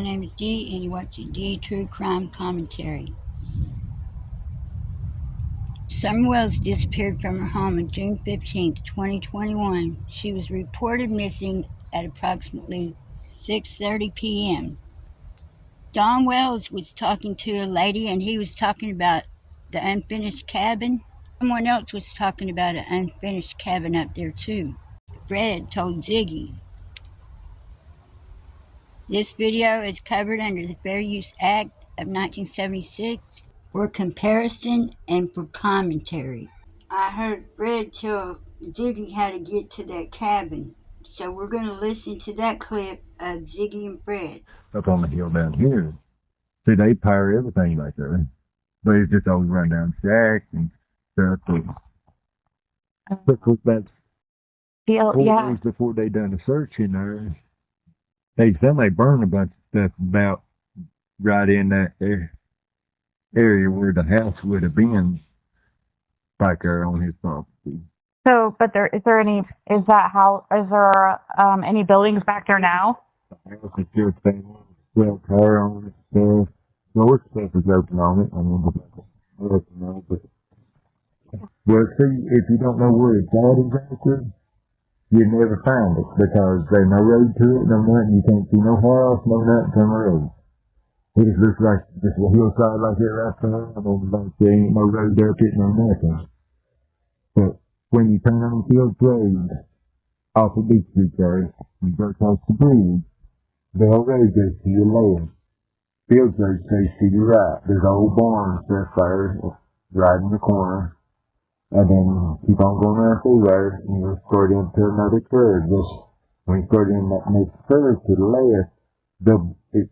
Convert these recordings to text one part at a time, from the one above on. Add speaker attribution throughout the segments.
Speaker 1: My name is Dee, and you're watching Dee True Crime Commentary. Summer Wells disappeared from her home on June 15th, 2021. She was reported missing at approximately 6:30 p.m. Don Wells was talking to a lady, and he was talking about the unfinished cabin. Someone else was talking about an unfinished cabin up there, too. Fred told Ziggy. This video is covered under the Fair Use Act of 1976 for comparison and for commentary. I heard Fred tell Ziggy how to get to that cabin, so we're going to listen to that clip of Ziggy and Fred.
Speaker 2: Up on the hill down here, see, they power everything back there, but it's just always run down shacks and stuff. But look back 4 days before they done the search in there, they burned a bunch of stuff about right in that area where the house would have been back there on his property.
Speaker 3: So, but is there any buildings back there now?
Speaker 2: The house is still standing, still car on it, stuff. North stuff is open on it. I mean, but well, see, if you don't know where it's at exactly, you never find it because there's no road to it, no nothing. You can't see no house, no nothing from the road. It just looks like just a hillside like that right there. I mean, like there ain't no road up it, no nothing. But when you turn on Fields Road, off of Beach Street there, you go across the bridge, Bell Road goes to your left. Fields Road goes to your right. There's an old barn stuff there, right in the corner. And then keep on going around through there, and you'll start into another curve. Just when you start in that next curve to the left, it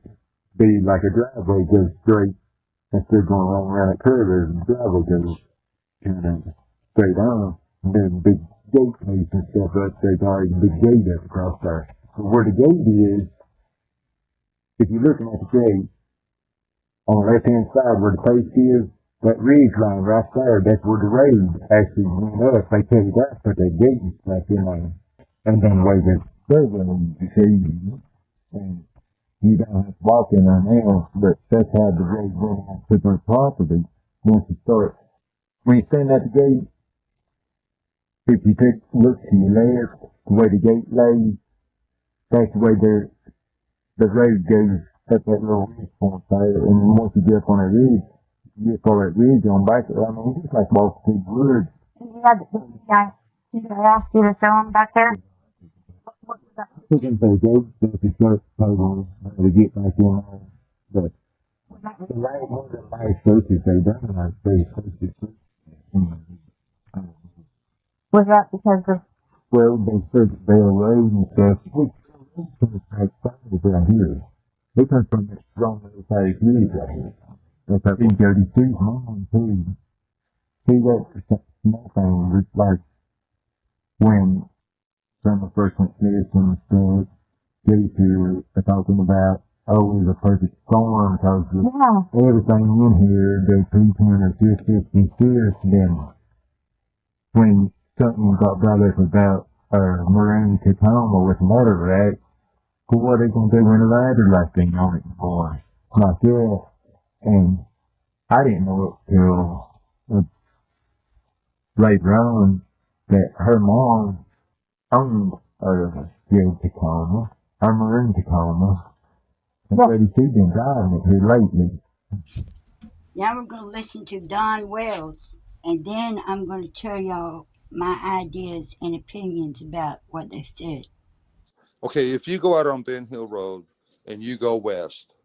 Speaker 2: be like a driveway goes straight. Instead of going around that curve, the driveway goes kind of straight on. And then big gate plates and stuff up there. There's already a big gate up across there. But where the gate is, if you're looking at the gate, on the left-hand side where the post is, that ridge line right there, that's where the road actually went up. They cut it out, put that gate back in there. And then the way the survey, you see, and you don't have to walk in there now, but that's how the road went out to their property. When you stand at the gate, if you look to your left, the way the gate lays, that's the way the road goes up that little ridge point there. And once you get up on that ridge, you call it ridge on back. I mean, it's just like walking through the woods.
Speaker 3: I asked you to show them back there?
Speaker 2: Looking for the gate, if you start to get back in there. But the last searches they done, like they searches.
Speaker 3: Was that because of?
Speaker 2: Well, they searched Bell Road and stuff. Which is right here. They come from this strong little place ridge right here. That's up E32's mom, too. See, that small thing, it's like when some first went missing and stuff, they're talking about, oh, it's a perfect storm because everything in here, they pre-pin or just, then when something got brought up about Maroon Tacoma with murder act, well, what are they going to do when the ladder like thing on it, boy? Like that. And I didn't know it till later on that her mom owned Tacoma, or Maroon Tacoma, and Freddie she's been driving it here lately.
Speaker 1: Now we're going to listen to Don Wells, and then I'm going to tell y'all my ideas and opinions about what they said.
Speaker 4: Okay, if you go out on Ben Hill Road and you go west,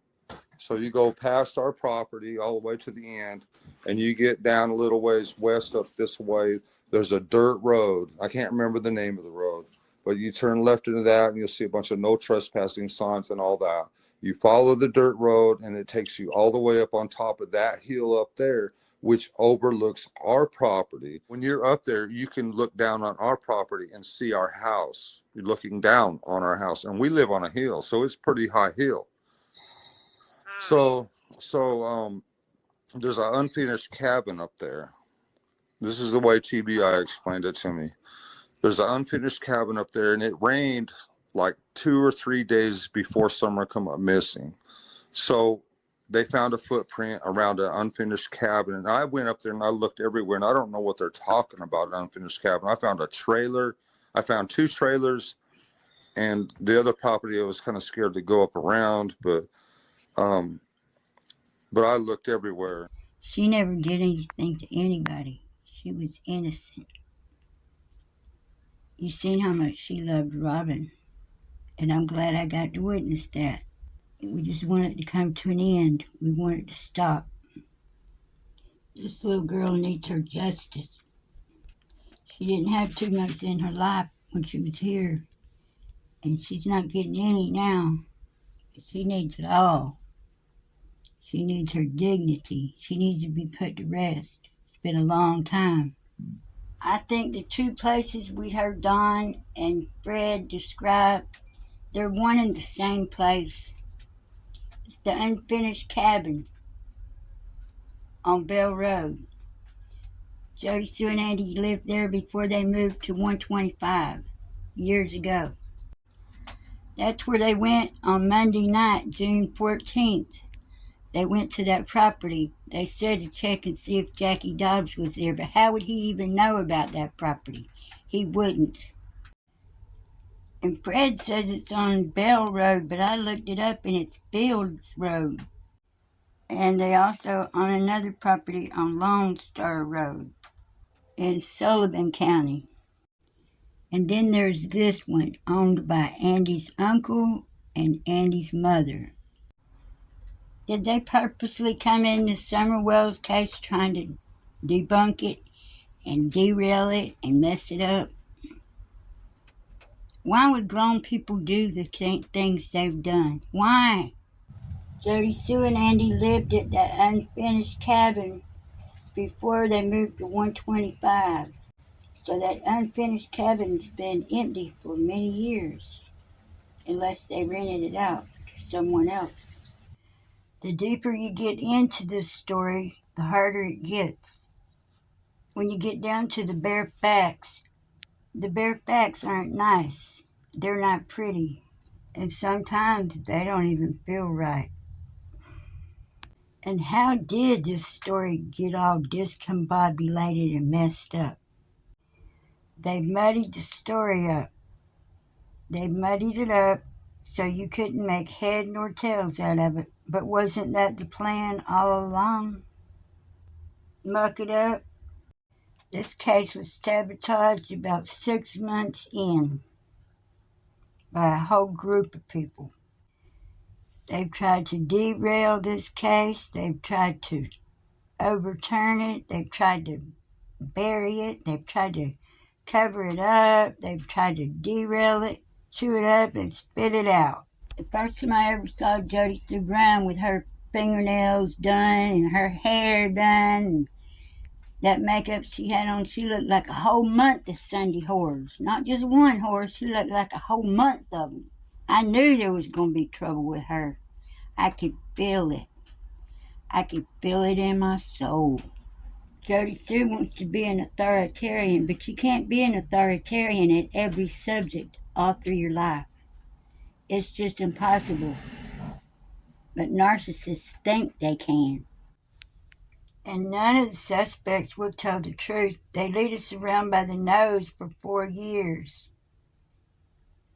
Speaker 4: so you go past our property all the way to the end, and you get down a little ways west up this way, there's a dirt road. I can't remember the name of the road, but you turn left into that and you'll see a bunch of no trespassing signs and all that. You follow the dirt road and it takes you all the way up on top of that hill up there, which overlooks our property. When you're up there, you can look down on our property and see our house. You're looking down on our house, and we live on a hill, so it's pretty high hill. So there's an unfinished cabin up there. This is the way TBI explained it to me. There's an unfinished cabin up there, and it rained like 2 or 3 days before Summer come up missing. So they found a footprint around an unfinished cabin, and I went up there and I looked everywhere, and I don't know what they're talking about, an unfinished cabin. I found a trailer. I found 2 trailers, and the other property I was kind of scared to go up around, but I looked everywhere.
Speaker 1: She never did anything to anybody. She was innocent. You seen how much she loved Robin, and I'm glad I got to witness that. We just want it to come to an end. We want it to stop. This little girl needs her justice. She didn't have too much in her life when she was here, and she's not getting any now. But she needs it all. She needs her dignity. She needs to be put to rest. It's been a long time. I think the 2 places we heard Don and Fred describe, they're one and the same place. It's the unfinished cabin on Bell Road. Jody, Sue, and Andy lived there before they moved to 125 years ago. That's where they went on Monday night, June 14th. They went to that property. They said to check and see if Jackie Dobbs was there, but how would he even know about that property? He wouldn't. And Fred says it's on Bell Road, but I looked it up and it's Fields Road. And they also on another property on Lone Star Road in Sullivan County. And then there's this one owned by Andy's uncle and Andy's mother. Did they purposely come in the Summer Wells case trying to debunk it and derail it and mess it up? Why would grown people do the things they've done? Why? Jody, Sue, and Andy lived at that unfinished cabin before they moved to 125. So that unfinished cabin's been empty for many years, unless they rented it out to someone else. The deeper you get into this story, the harder it gets. When you get down to the bare facts aren't nice. They're not pretty. And sometimes they don't even feel right. And how did this story get all discombobulated and messed up? They've muddied the story up. They've muddied it up so you couldn't make head nor tails out of it. But wasn't that the plan all along? Muck it up? This case was sabotaged about 6 months in by a whole group of people. They've tried to derail this case. They've tried to overturn it. They've tried to bury it. They've tried to cover it up. They've tried to derail it, chew it up, and spit it out. The first time I ever saw Jody Sue Brown with her fingernails done and her hair done and that makeup she had on, she looked like a whole month of Sunday horrors. Not just one horror, she looked like a whole month of them. I knew there was going to be trouble with her. I could feel it. I could feel it in my soul. Jody Sue wants to be an authoritarian, but you can't be an authoritarian at every subject all through your life. It's just impossible. But narcissists think they can. And none of the suspects will tell the truth. They lead us around by the nose for 4 years,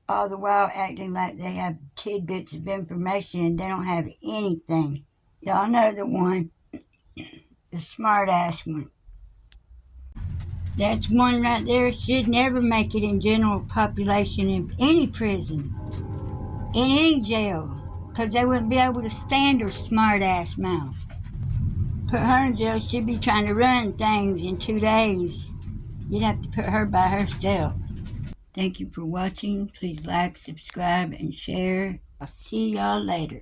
Speaker 1: all the while acting like they have tidbits of information and they don't have anything. Y'all know the one, the smart-ass one. That's one right there. Should never make it in general population in any prison, in any jail, because they wouldn't be able to stand her smart-ass mouth. Put her in jail, she'd be trying to run things in 2 days. You'd have to put her by herself. Thank you for watching. Please like, subscribe, and share. I'll see y'all later.